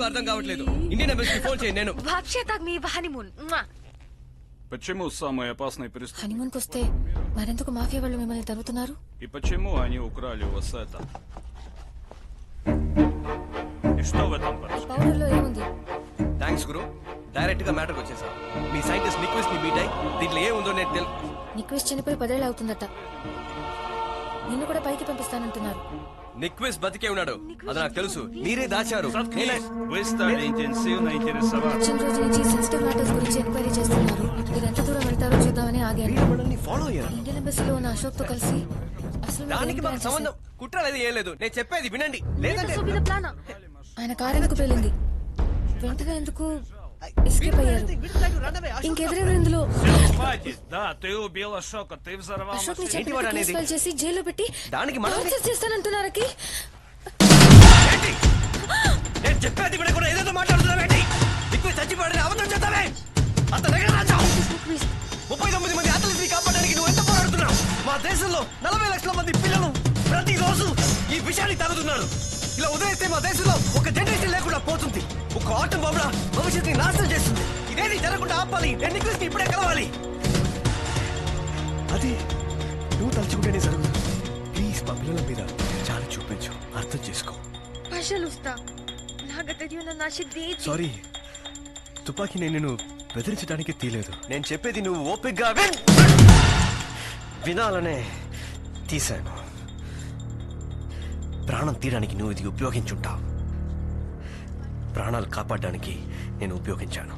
ఎందుకు అర్థం కావట్లేదు. ఇండియన్ ఎంబసీకి ఫోన్ చేయి. నేను Вообще так ми హనీమూన్. Почему самый опасный преступник? హనీమూన్కి వస్తే మరెందుకు మాఫియా వాళ్ళు మిమ్మల్ని తరుగుతున్నారు? И почему они украли у вас это? И что в этом порошке? పౌడర్లో ఏముంది? థ్యాంక్స్ గురు. డైరెక్ట్ గా మ్యాటర్కి వచ్చేసా. మీ సైంటిస్ట్ నిక్విస్ట్ ని మీట్ అయ్యి దీంట్లో ఏముందో నేను నిక్విస్ట్ చనిపోయి 10 ఏళ్ళు అవుతుందట. నిన్ను కూడా పైకి పంపిస్తానంటున్నారు. నిక్విస్ట్ బతికే ఉన్నాడు, అది నాకు తెలుసు. మీరే దాచారు. Вы стали интенсивно интересоваться. వచ్చిన రోజు నుంచి సెన్సిటివ్ మ్యాటర్స్ గురించి ఎంక్వైరీ చేస్తున్నారు. మీరు ఎంత దూరం వెళ్తారో చూద్దామని ఆగాను. మనల్ని ఫాలో అయ్యారు. ఇండియన్ ఎంబసీలో ఉన్న అశోక్ తో కలిసి అసలు మీరు దానికి ఏం మాకు ప్లాన్ సంబంధం కుట్రలేదు ఏం లేదు. నేను చెప్పేది వినండి. లేదంటే Собі плана. చేశారు? ఆయన కారు ఎందుకు పేలింది? వెంటనే ఎందుకు ఎస్కేప్ అయ్యారు? ఇంకెవరెవరు ఇందులో? Хватит, да, ты убил Ашока, ты взорвал అశోక్ ని машину. చెప్పినట్టు కేసు ఫైల్ చేసి జైల్లో పెట్టి దానికి మనం టార్చర్ చేస్తానంటున్నారకి. ఏంటి? నేను చెప్పేది కూడా ఏదేదో మాట్లాడుతున్నావేంటి? నిక్విస్ట్ చచ్చిపోయాడని అబద్ధం చెప్తావే. అతను ఎక్కడ రాచావు? 39 మంది అథ్లెట్స్ ని కాపాడడానికి నువ్వు ఎంత పోరాడుతున్నావు? మా దేశంలో 40 లక్షల మంది పిల్లలు ప్రతిరోజు ఈ విషయాన్ని తాగుతున్నారు. ఇలా వదిలేస్తే మా దేశంలో ఒక జనరేషన్ లేకుండా పోతుంది. ఒక ఆటం బాంబుల భవిష్యత్తుని నాశనం చేస్తుంది. ఇదేది జరగకుండా ఆపాలి. నేను నిక్విస్ట్ ఇప్పుడే కలవాలి. అది నువ్వు తలుచుకుంటేనే జరుగుతుంది. ప్లీజ్ మా పిల్లల మీద చాలా చూపించు, అర్థం చేసుకో. Пожалуйста. Нагата дюна наши дети. సారీ, తుపాకీ నేను బెదిరించడానికి తీయలేదు. నేను చెప్పేది నువ్వు ఓపికగా వినాలనే తీశాను. ప్రాణం తీయడానికి నువ్వు ఇది ఉపయోగించుంటావు. ప్రాణాలు కాపాడడానికి నేను ఉపయోగించాను.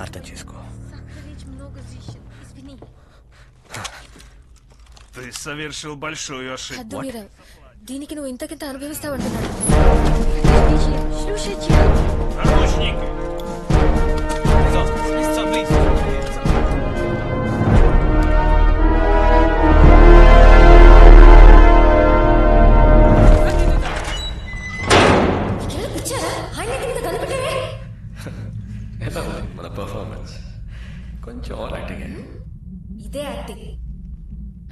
అర్థం చేసుకో. Сахарич много зищет. Извини. Ты совершил большую ошибку. హద్దు మీరా. దీనికి నువ్వు ఇంతకింత అనుభవిస్తావంటున్నాడు. Слушайте. Наручники. నీకేం పిచ్చారా? ఆయన దగ్గర మీద కనిపెట్టారే? ఎలా ఉంది మన పర్ఫార్మెన్స్? కొంచెం ఓవర్ యాక్టింగ్. ఇదే యాక్టింగ్.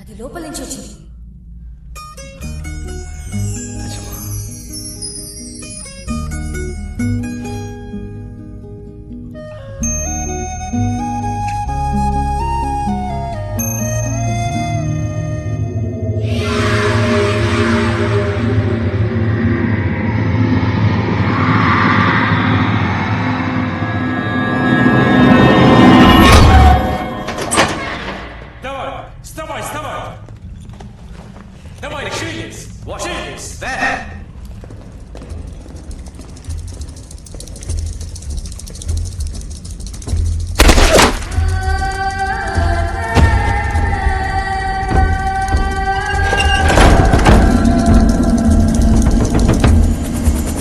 అది లోపల నుంచి వచ్చింది. Давай, вставай, вставай. Давай, шились, шились.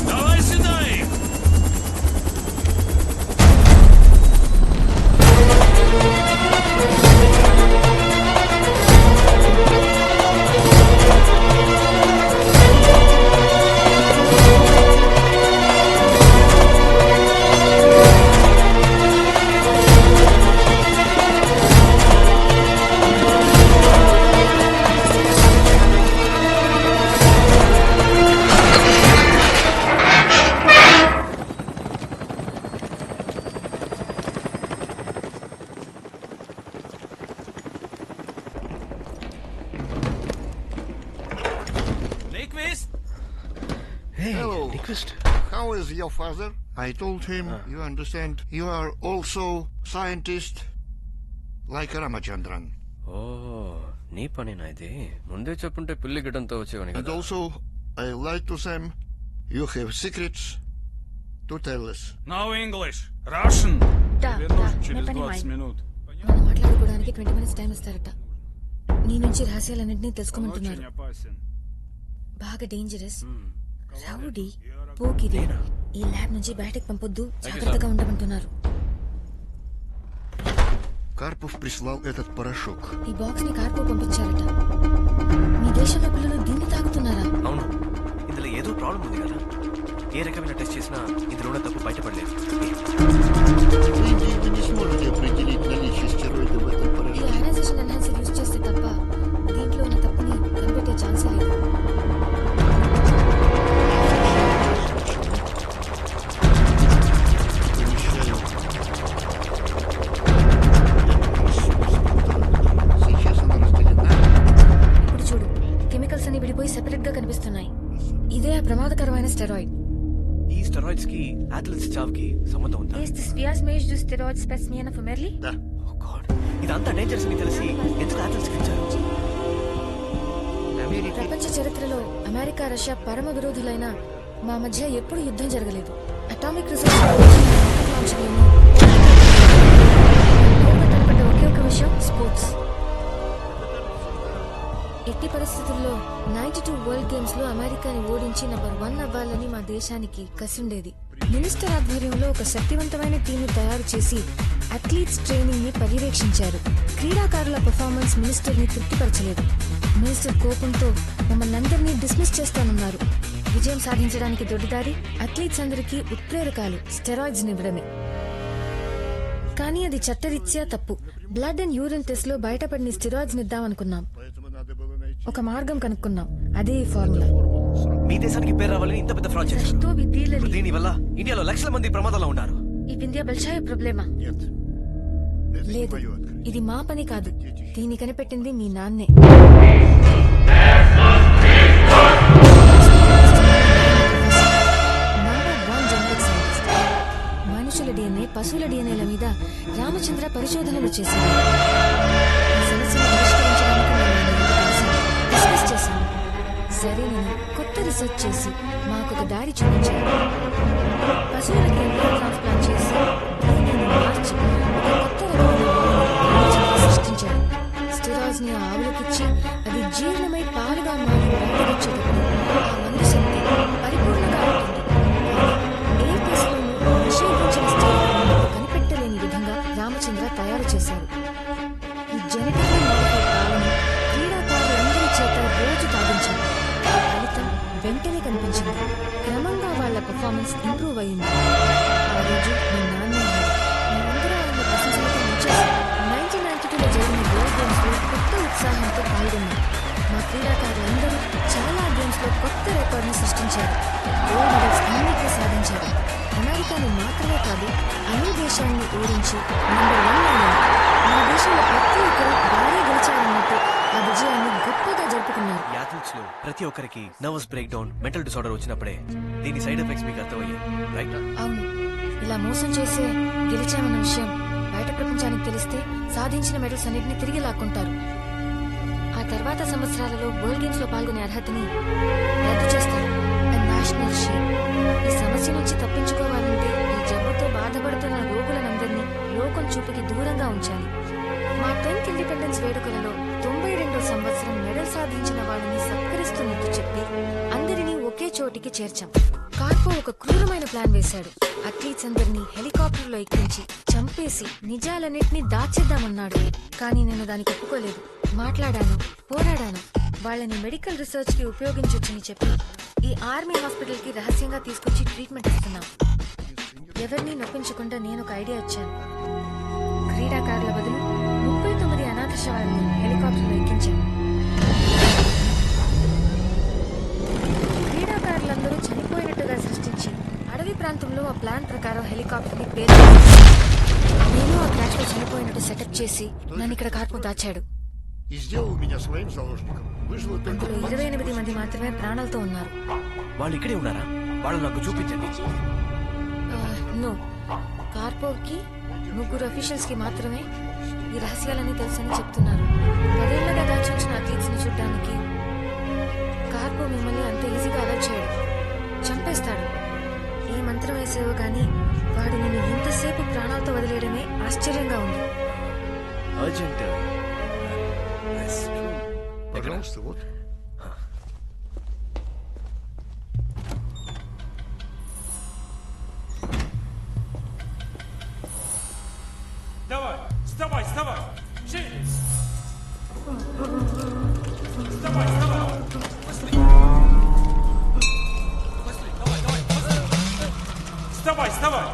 Давай сюда их. Nickvist. Hello. Nickvist. How is your father? I told him, you understand, you are also scientist like Ramachandran. ఓ, నీ పనేనా ఇది? ముందే చెప్పుంటే పిల్లి గిడ్డంతో వచ్చేవాని And కదా. also, I lied to them, you have secrets to tell us. No English. Russian. Да, Вернусь да, через мы 20 понимаем. минут. మనం మాట్లాడుకోవడానికి 20 minutes time ఇస్తారట. నీ నుంచి రహస్యాలన్నింటినీ Он తెలుసుకోమంటున్నారు. очень опасен. బాగా డేంజరస్, రౌడీ, పోకిరి. ఈ ల్యాబ్ నుంచి బయటకు పంపొద్దు, జాగ్రత్తగా ఉండమంటున్నారు. Karpov прислал этот порошок. ఈ బాక్స్ ని కార్పో పంపించారట. మీ దేశంలో పిల్లలు దీన్ని తాగుతున్నారా? అవును, ఇందులో ఏదో ప్రాబ్లం ఉంది కదా. ఏ రకమైన టెస్ట్ చేసినా ఇందులో ఉన్న తప్పు బయటపడలేదు. В Индии вы не сможете определить наличие стероидов в этом ఈ порошке. అయనైజేషన్ ఎన్హాన్సర్ యూజ్ చేస్తే తప్ప దీంట్లో ఉన్న తప్పుని కనిపెట్టే ఛాన్సే లేదు. చావుకి సంబంధం ఉందా? Ist das Viasmage du Steroid Specimen of Merli? Da. Oh God. ఇదంతా డేంజరస్ అని తెలిసి ఎందుకు ఆథల్స్ ఇచ్చారు? America. ప్రపంచ చరిత్రలో అమెరికా రష్యా పరమ విరోధులైన మా మధ్య ఎప్పుడు యుద్ధం జరగలేదు. అటామిక్ రిసర్చ్ ఒకే ఒక విషయం స్పోర్ట్స్. ఎట్టి పరిస్థితుల్లో 92 వరల్డ్ గేమ్స్ లో అమెరికాని ఓడించి నంబర్ 1 అవ్వాలని మా దేశానికి కసిండేది. మినిస్టర్ ఆధ్వర్యంలో ఒక శక్తివంతమైన టీంని తయారు చేసి అథ్లీట్స్ ట్రైనింగ్ ని పర్యవేక్షించారు. క్రీడాకారుల పెర్ఫార్మెన్స్ మినిస్టర్ ని తృప్తిపరచలేదు. మినిస్టర్ కోపంతో మమ్మల్ని అందరినీ డిస్మిస్ చేస్తానన్నారు. విజయం సాధించడానికి దొడ్డిదారి అథ్లీట్స్ అందరికీ ఉత్ప్రేరకాలు స్టెరాయిడ్స్ ఇవ్వడమే. కానీ అది చట్టరీత్యా తప్పు. బ్లడ్ అండ్ యూరిన్ టెస్ట్ లో బయటపడిన స్టెరాయిడ్స్ ఇద్దామనుకున్నాం. ఒక మార్గం కనుక్కున్నాం. అదే ఈ ఫార్ములా. మీ దేశానికి పేరు రావాలని ఇంత పెద్ద ఫ్రాడ్ చేశారు. Что вы делали? దీని వల్ల ఇండియాలో లక్షల మంది ప్రమాదంలో ఉన్నారు. И в Индии большая проблема. Нет. Это не లేదు, мое открытие. ఇది మా పని కాదు. దీన్ని కనిపెట్టింది మీ నాన్నే. #1 జెనెటిక్ సైంటిస్ట్. మనుషుల DNA, పశువుల DNA ల మీద రామచంద్ర పరిశోధనలు చేశారు. ఈ సమస్యను పరిష్కరించడానికి మేము డిస్కస్ చేశాము. సరే, నేను కొత్త రీసెర్చ్ చేసి మాకొక దారి చూపించాను. పశువులకి ఎంబ్రో ట్రాన్స్ప్లాంట్ చేసి DNA మార్చి ఒక కొత్త రకమైన సృష్టించారు. స్టెరాయిడ్స్ ని ఆవులకిచ్చి అది జీర్ణమై పాలుగా మారి బయటకొచ్చేటప్పుడు ఆ మందు శక్తి పరిపూర్ణంగా ఉంటుంది. ఏ కేసులోనూ నిషేధించిన స్టెరాయిడ్ కనిపెట్టలేని విధంగా రామచంద్ర తయారు చేశారు. ఈ జెనెటిక్ మోడిఫైడ్ పాలను క్రీడాకారులందరి చేత రోజు తాగించారు. ఫలితం వెంటనే కనిపించింది. క్రమంగా వాళ్ళ పెర్ఫార్మెన్స్ ఇంప్రూవ్ అయింది. ఆ రోజు మీ నాన్న మేమందరూ ఆయన ప్రశంసలతో ముంచేశాం. 1992లో జరిగిన వరల్డ్ గేమ్స్ లో కొత్త ఉత్సాహంతో పాల్గొన్నాం. మా క్రీడాకారులందరూ చాలా గేమ్స్ లో కొత్త రికార్డ్ ని సృష్టించారు. గోల్డ్ మెడల్స్ అన్నిటినీ సాధించారు. అమెరికాను మాత్రమే కాదు, అన్ని దేశాలను ఓడించి నంబర్ 1 అయ్యారు. మన దేశంలో ప్రతి ఒక్కరూ బాగా గెలిచారన్నట్టు ఆ విజయాన్ని గొప్పగా జరుపుకున్నారు. ఈ అథ్లెట్స్ లో ప్రతి ఒక్కరికి nervous break down, mental disorder వచ్చినప్పుడే దీని సైడ్ ఎఫెక్ట్స్ మీకు అర్థమయ్యాయి, రైట్? అవును, ఇలా మోసం చేసే గెలిచామన్న విషయం బయట ప్రపంచానికి తెలిస్తే సాధించిన మెడల్స్ అన్నిటిని తిరిగి లాక్కుంటారు. ఆ తర్వాత సంవత్సరాలలో వరల్డ్ గేమ్స్ లో పాల్గొనే అర్హతని రద్దు చేస్తారు. National shame. ఈ సమస్య నుంచి తప్పించుకోవాలంటే ఈ జబ్బుతో బాధపడుతున్న రోగులందరినీ లోకం చూపుకి దూరంగా ఉంచాలి. మా 10th ఇండిపెండెన్స్ వేడుకలలో 92వ సంవత్సరం మెడల్ సాధించిన వాళ్ళని సత్కరిస్తున్నట్టు చెప్పి అందరినీ ఒకే చోటికి చేర్చాం. కార్పో ఒక క్రూరమైన ప్లాన్ వేశాడు. అథ్లీట్స్ అందరినీ హెలికాప్టర్లో ఎక్కించి చంపేసి నిజాలన్నింటినీ దాచేద్దామన్నాడు. కానీ నేను దానికి ఒప్పుకోలేదు. మాట్లాడాను, పోరాడాను. వాళ్ళని మెడికల్ రీసెర్చ్ కి ఉపయోగించొచ్చని చెప్పి ఈ ఆర్మీ హాస్పిటల్ కి రహస్యంగా తీసుకొచ్చి ట్రీట్మెంట్ ఇస్తున్నాం. ఎవరిని నొప్పించకుండా నేను ఒక ఐడియా ఇచ్చాను. క్రీడాకారుల బదులు 39 అనాథ శవాలను హెలికాప్టర్లో ఎక్కించాను. క్రీడాకారులందరూ చనిపోయినట్టుగా సృష్టించి అడవి ప్రాంతంలో ఆ ప్లాన్ ప్రకారం హెలికాప్టర్ ని పేరు నేను ఆ క్రాష్ లో చనిపోయినట్టు సెటప్ చేసి నన్ను ఇక్కడ కార్పు దాచాడు. И сделал меня своим заложником. Выжило только అందులో 28 మంది మాత్రమే ప్రాణాలతో ఉన్నారు. వాళ్ళు ఇక్కడే ఉన్నారా? వాళ్ళు నాకు చూపించండి. నో, కార్పోకి 3 అఫీషియల్స్ కి మాత్రమే ఈ రహస్యాలన్నీ తెలుసని చెప్తున్నారు. 10 ఏళ్లుగా దాచుంచిన అథ్లీట్స్ ని చూడటానికి కార్పో మిమ్మల్ని అంత ఈజీగా అలర్ట్ చేయడు, చంపేస్తాడు. ఏ మంత్రం వేసేవో గానీ వాడు నిన్ను ఇంతసేపు ప్రాణాలతో వదిలేయడమే ఆశ్చర్యంగా ఉంది. అర్జెంట్. Пожалуйста, вот. Давай, вставай, вставай! Шевелись! Вставай, вставай! Быстрей! Быстрей, давай, давай, быстрей! Вставай, вставай!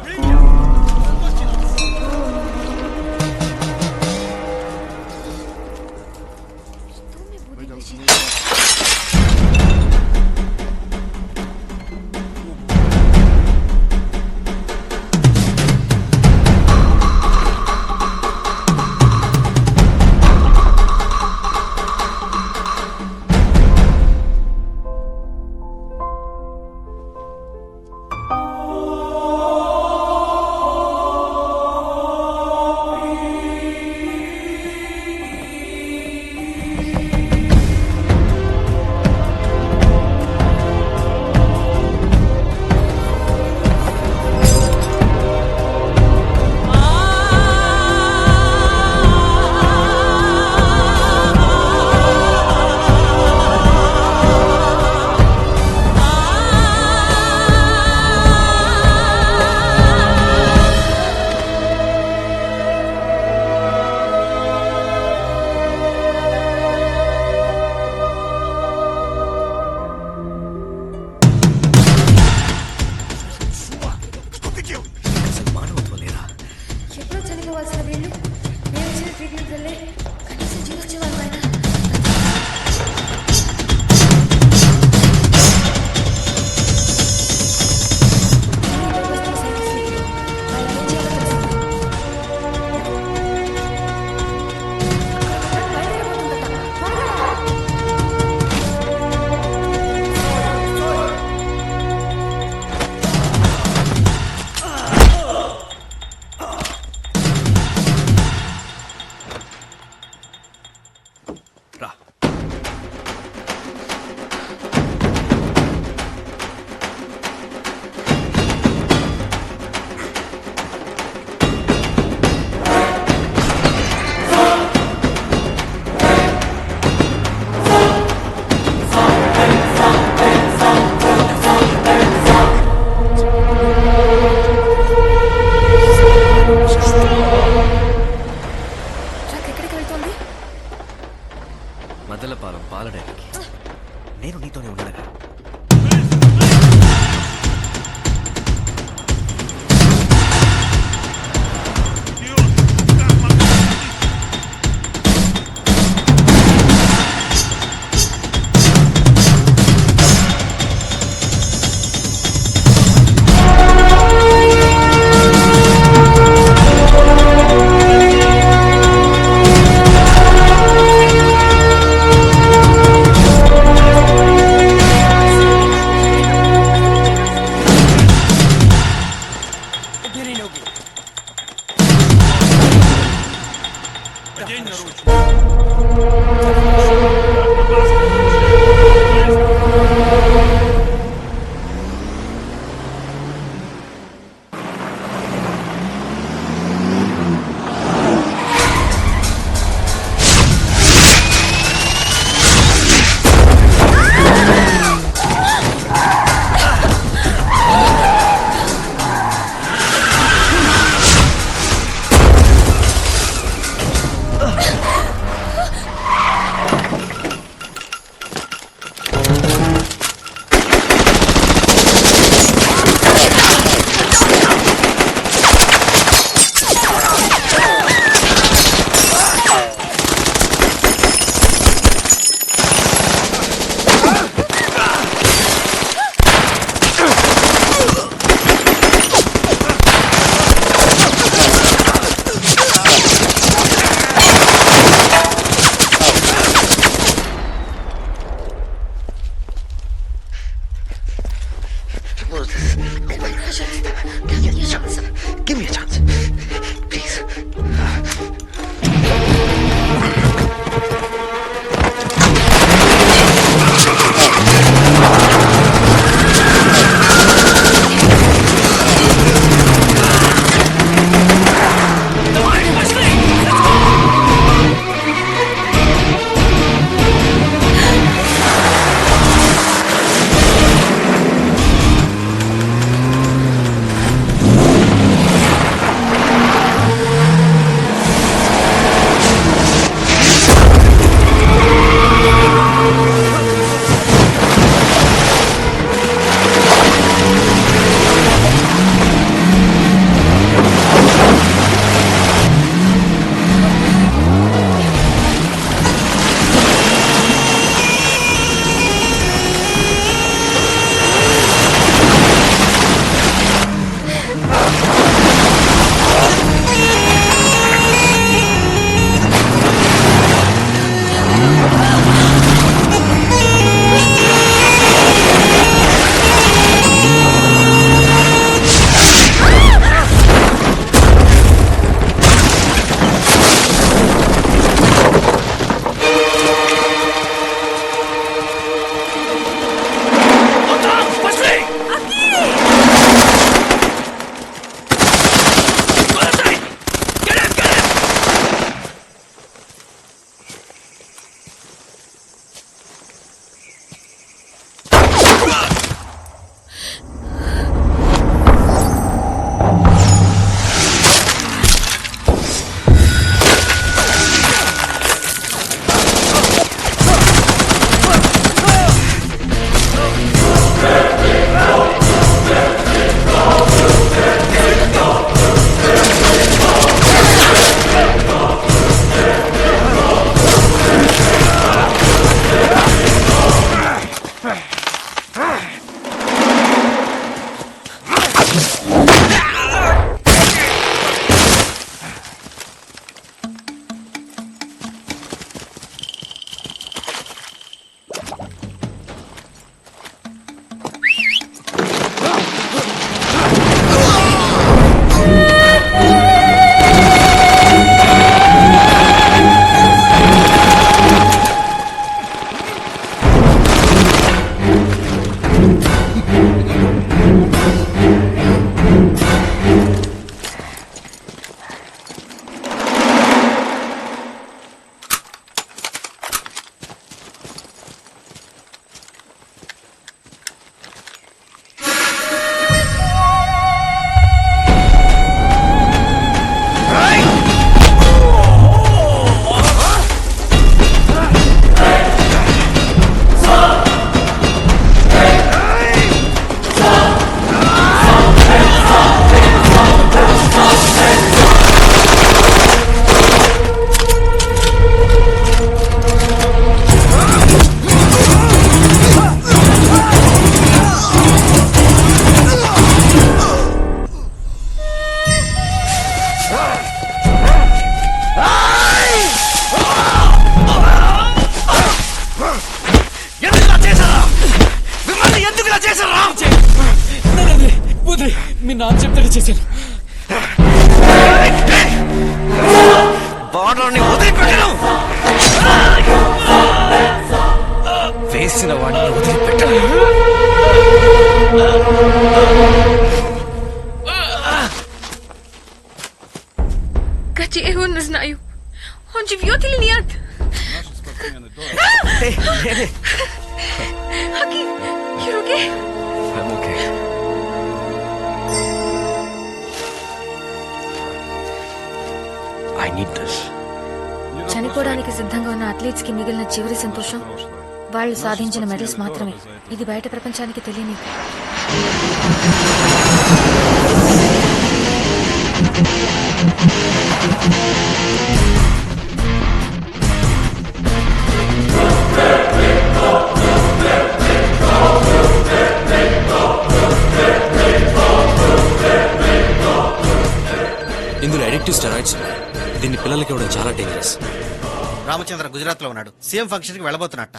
ట్రీట్మెంట్ కనీసం జీవొచ్చేవాళ్ళు ఆయన రా. ట్రక్ ఎక్కడికి వెళ్తోంది? మదలపాలెం పాల డైరీకి. నేను నీతోనే ఉన్నానుగా. День наручник. ఎందుకు ఇలా చేశారా? మిమ్మల్ని ఎందుకు ఇలా చేశారా? వదిలే, మీ నాన్న చెప్తాడు చేశాను. బార్డర్ని వదిలిపెట్టను. వేసిన వాడిని వదిలిపెట్టను. Gdzie on znają? On живет или нет? Haki, you're okay? I'm okay. I need this. చనిపోవడానికి సిద్ధంగా ఉన్న అథ్లీట్స్ కి మిగిలిన చివరి సంతోషం వాళ్ళు సాధించిన మెడల్స్ మాత్రమే. ఇది బయట ప్రపంచానికి తెలియని. ఇందులో అడిక్టివ్ స్టెరాయిడ్స్ ఉన్నాయి. దీన్ని పిల్లలకి ఇవ్వడం చాలా డేంజరస్. రామచంద్ర గుజరాత్ లో ఉన్నాడు. సీఎం ఫంక్షన్ కి వెళ్ళబోతున్నట్ట.